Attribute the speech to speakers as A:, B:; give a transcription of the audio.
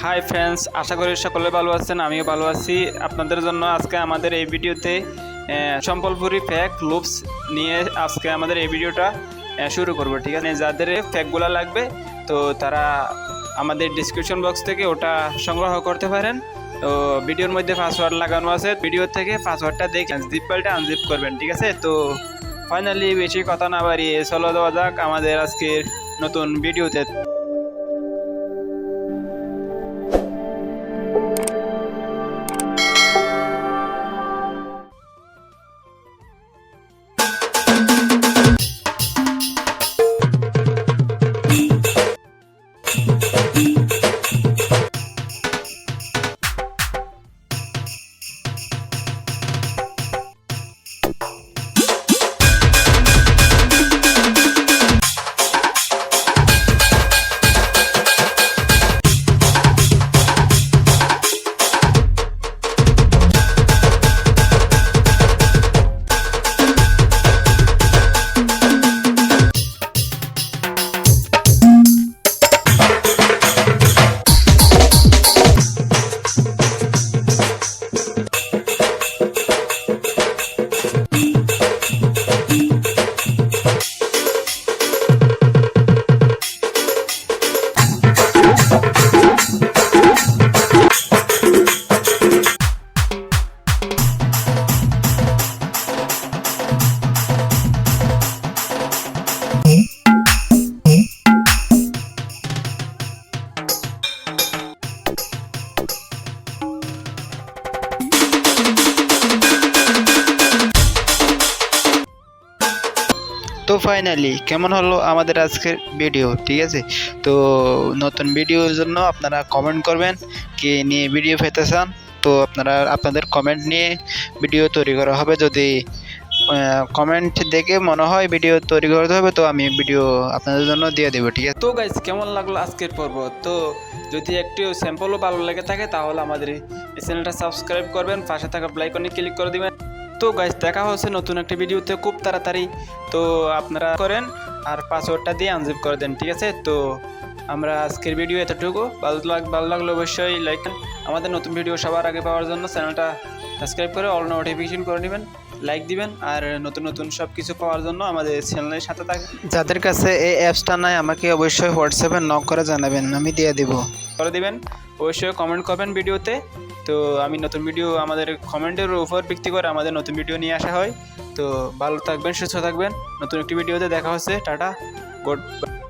A: Hi friends, আশা করি সকলে ভালো আছেন। আমিও ভালো আছি। আপনাদের জন্য আজকে আমাদের এই ভিডিওতে সম্বলপুরি ফ্যাক লুপস নিয়ে আজকে আমাদের এই ভিডিওটা শুরু করব। ঠিক আছে, যাদের ফ্যাকগুলো লাগবে তো তারা আমাদের ডিসক্রিপশন বক্স থেকে ওটা সংগ্রহ করতে পারেন। তো ভিডিওর মধ্যে পাসওয়ার্ড লাগানো আছে, ভিডিও থেকে পাসওয়ার্ডটা দেখে জিপ ফাইলটা আনজিপ করবেন। ঠিক আছে, তো ফাইনালি বেশি কথা না বাড়িয়ে চলো দেওয়া যাক আমাদের আজকের নতুন ভিডিওতে। তো ফাইনালি কেমন হলো আমাদের আজকের ভিডিও। ঠিক আছে, তো নতুন ভিডিওর জন্য আপনারা কমেন্ট করবেন কি নিয়ে ভিডিও পেতে চান। তো আপনাদের কমেন্ট নিয়ে ভিডিও তৈরি করা হবে। যদি কমেন্ট দেখে মনে হয় ভিডিও তৈরি করতে হবে তো আমি ভিডিও আপনাদের জন্য দিয়ে দেবো। ঠিক আছে, তো গাইস কেমন লাগলো আজকের পর্ব। তো যদি একটু স্যাম্পলও ভালো লেগে থাকে তাহলে আমাদের এই চ্যানেলটা সাবস্ক্রাইব করবেন, পাশে থাকা বেল আইকনে ক্লিক করে দিবেন। তো গাইস দেখা হচ্ছে নতুন একটা ভিডিওতে খুব তাড়াতাড়ি। তো আপনারা করেন আর পাসওয়ার্ডটা দিয়ে আনজিপ করে দেন। ঠিক আছে, তো আমরা আজকের ভিডিও এতটুকু। ভালো লাগলে অবশ্যই লাইক, আমাদের নতুন ভিডিও সবার আগে পাওয়ার জন্য চ্যানেলটা সাবস্ক্রাইব করে অল নোটিফিকেশন করে নেবেন, লাইক দিবেন। আর নতুন নতুন সব কিছু পাওয়ার জন্য আমাদের চ্যানেলের সাথে থাকবেন। যাদের কাছে এই অ্যাপসটা নাই আমাকে অবশ্যই হোয়াটসঅ্যাপে নক করে জানাবেন, আমি দিয়ে দেব করে দিবেন। অবশ্যই কমেন্ট করবেন ভিডিওতে। তো আমি নতুন ভিডিও আমাদের কমেন্টের উপর ভিত্তি করে আমাদের নতুন ভিডিও নিয়ে আসা হয়। তো ভালো থাকবেন, সুস্থ থাকবেন। নতুন একটি ভিডিওতে দেখা হচ্ছে। Tata, good bye.